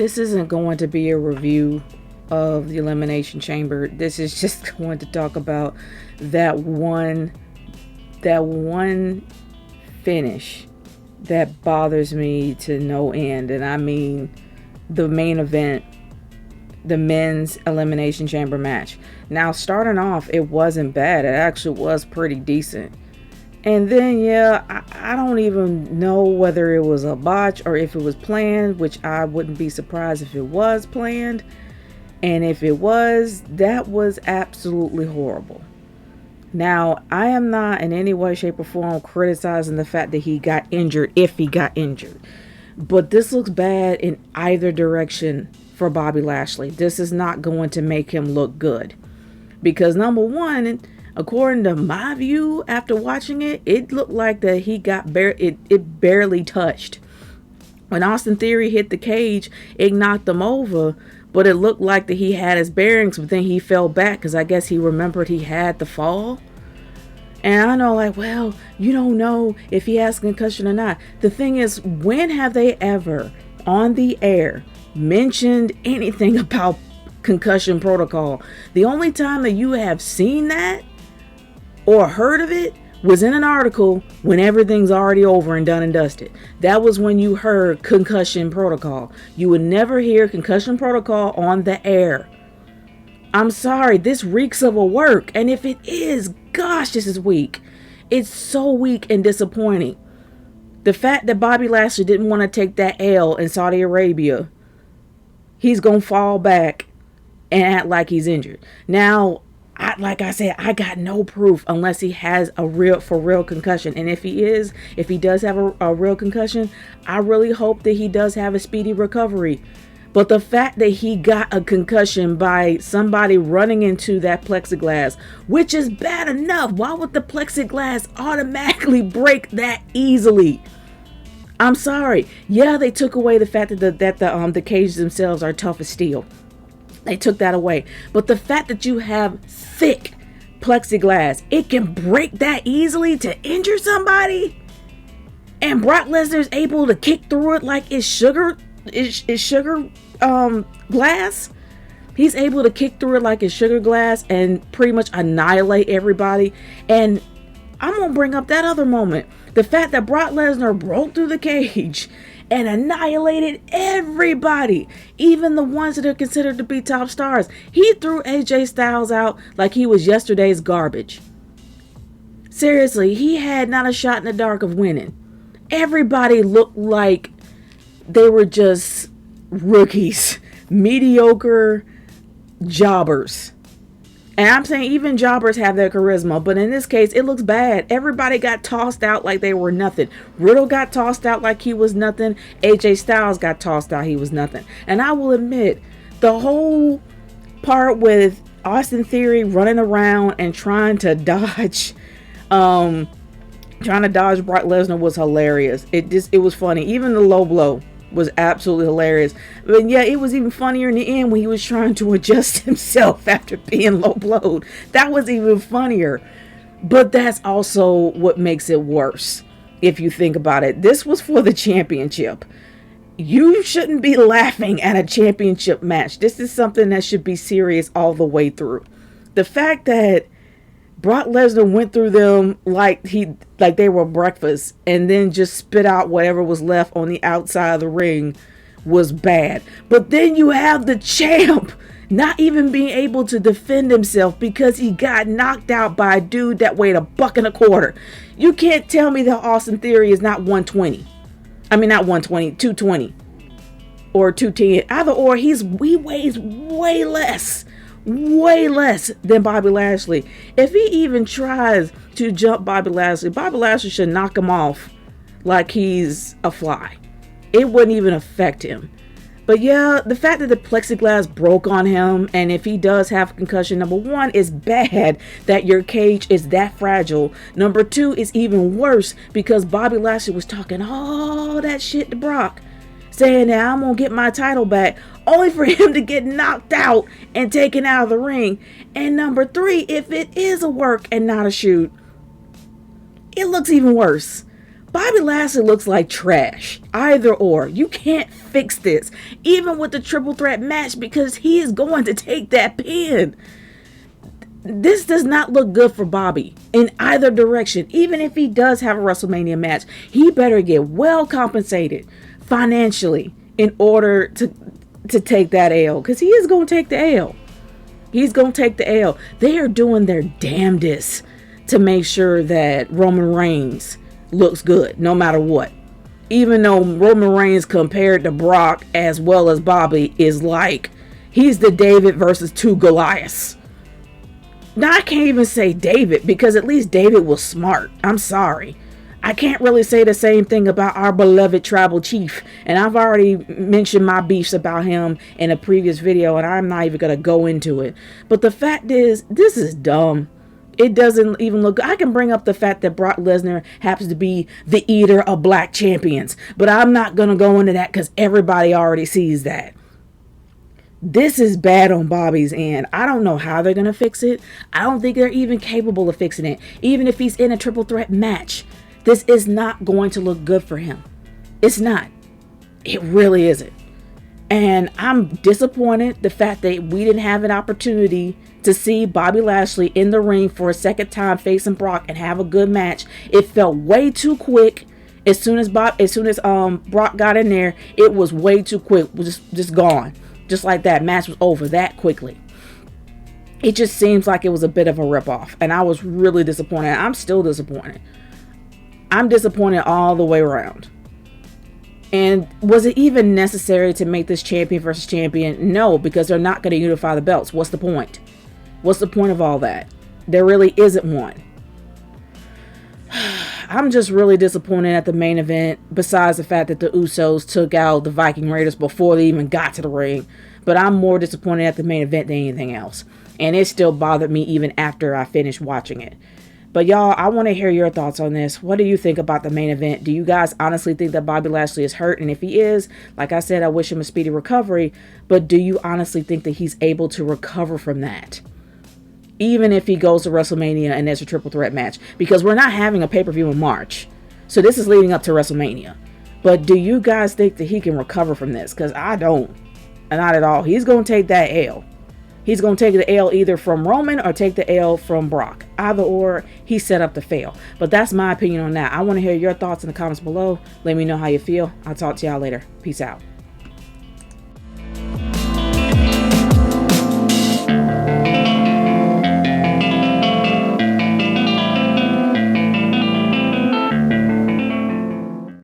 this isn't going to be a review of the Elimination Chamber. This is just going to talk about that one finish that bothers me to no end. And I mean the main event, the men's Elimination Chamber match. Now, starting off, it wasn't bad. It actually was pretty decent. And then, I don't even know whether it was a botch or if it was planned, which I wouldn't be surprised if it was planned. And if it was, that was absolutely horrible. Now, I am not in any way, shape, or form criticizing the fact that he got injured, if he got injured. But this looks bad in either direction for Bobby Lashley. This is not going to make him look good. Because number one, according to my view after watching it, it looked like that he got it barely touched. When Austin Theory hit the cage, it knocked him over, but it looked like that he had his bearings, but then he fell back because I guess he remembered he had the fall. And I know, like, well, you don't know if he has concussion or not. The thing is, when have they ever on the air mentioned anything about concussion protocol? The only time that you have seen that or heard of it was in an article when everything's already over and done and dusted. That was when you heard concussion protocol. You would never hear concussion protocol on the air. I'm sorry, this reeks of a work. And if it is, gosh, this is weak. It's so weak and disappointing. The fact that Bobby Lashley didn't want to take that L in Saudi Arabia, he's going to fall back and act like he's injured. Now, like I said, I got no proof unless he has a real concussion. And if he does have a real concussion, I really hope that he does have a speedy recovery. But the fact that he got a concussion by somebody running into that plexiglass, which is bad enough, why would the plexiglass automatically break that easily? I'm sorry. Yeah, they took away the fact that the cages themselves are tough as steel. They took that away. But the fact that you have thick plexiglass, it can break that easily to injure somebody. And Brock Lesnar is able to kick through it like it's sugar glass. He's able to kick through it like it's sugar glass and pretty much annihilate everybody. And I'm going to bring up that other moment. The fact that Brock Lesnar broke through the cage and annihilated everybody, even the ones that are considered to be top stars. He threw AJ Styles out like he was yesterday's garbage. Seriously, he had not a shot in the dark of winning. Everybody looked like they were just rookies, mediocre jobbers. And I'm saying even jobbers have their charisma, but in this case, it looks bad. Everybody got tossed out like they were nothing. Riddle got tossed out like he was nothing. AJ Styles got tossed out, he was nothing. And I will admit, the whole part with Austin Theory running around and trying to dodge Brock Lesnar was hilarious. It was funny. Even the low blow was absolutely hilarious. But yeah, it was even funnier in the end when he was trying to adjust himself after being low blowed. That was even funnier. But that's also what makes it worse, if you think about it. This was for the championship. You shouldn't be laughing at a championship match. This is something that should be serious all the way through. The fact that Brock Lesnar went through them like they were breakfast and then just spit out whatever was left on the outside of the ring was bad. But then you have the champ not even being able to defend himself because he got knocked out by a dude that weighed $1.25. You can't tell me that Austin Theory is not 120. I mean, not 120, 220 or 210. Either or, he weighs way less than Bobby Lashley. If he even tries to jump Bobby Lashley should knock him off like he's a fly. It wouldn't even affect him. But yeah, the fact that the plexiglass broke on him, and if he does have a concussion, number one, is bad that your cage is that fragile. Number two, is even worse because Bobby Lashley was talking all that shit to Brock, saying that I'm gonna get my title back, only for him to get knocked out and taken out of the ring. And number three, if it is a work and not a shoot, it looks even worse. Bobby Lashley looks like trash. Either or. You can't fix this. Even with the triple threat match, because he is going to take that pin. This does not look good for Bobby in either direction. Even if he does have a WrestleMania match, he better get well compensated financially in order to take that L. Because he is going to take the L. He's going to take the L. They are doing their damnedest to make sure that Roman Reigns looks good no matter what. Even though Roman Reigns compared to Brock as well as Bobby is like he's the David versus two Goliaths. Now I can't even say David because at least David was smart. I'm sorry. I can't really say the same thing about our beloved tribal chief. And I've already mentioned my beefs about him in a previous video and I'm not even going to go into it. But the fact is, this is dumb. It doesn't even look good. I can bring up the fact that Brock Lesnar happens to be the eater of black champions. But I'm not going to go into that because everybody already sees that. This is bad on Bobby's end. I don't know how they're going to fix it. I don't think they're even capable of fixing it. Even if he's in a triple threat match, this is not going to look good for him. It's not. It really isn't. And I'm disappointed the fact that we didn't have an opportunity to see Bobby Lashley in the ring for a second time facing Brock and have a good match. It felt way too quick. As soon as Brock got in there, it was way too quick. It was just gone. Just like that, match was over that quickly. It just seems like it was a bit of a ripoff. And I was really disappointed. I'm still disappointed. I'm disappointed all the way around. And was it even necessary to make this champion versus champion? No, because they're not going to unify the belts. What's the point? What's the point of all that? There really isn't one. I'm just really disappointed at the main event, besides the fact that the Usos took out the Viking Raiders before they even got to the ring. But I'm more disappointed at the main event than anything else. And it still bothered me even after I finished watching it. But y'all, I want to hear your thoughts on this. What do you think about the main event? Do you guys honestly think that Bobby Lashley is hurt? And if he is, like I said, I wish him a speedy recovery. But do you honestly think that he's able to recover from that? Even if he goes to WrestleMania and there's a triple threat match. Because we're not having a pay-per-view in March. So this is leading up to WrestleMania. But do you guys think that he can recover from this? Because I don't. Not at all. He's going to take that L. He's going to take the L either from Roman or take the L from Brock. Either or, he's set up to fail. But that's my opinion on that. I want to hear your thoughts in the comments below. Let me know how you feel. I'll talk to y'all later. Peace out.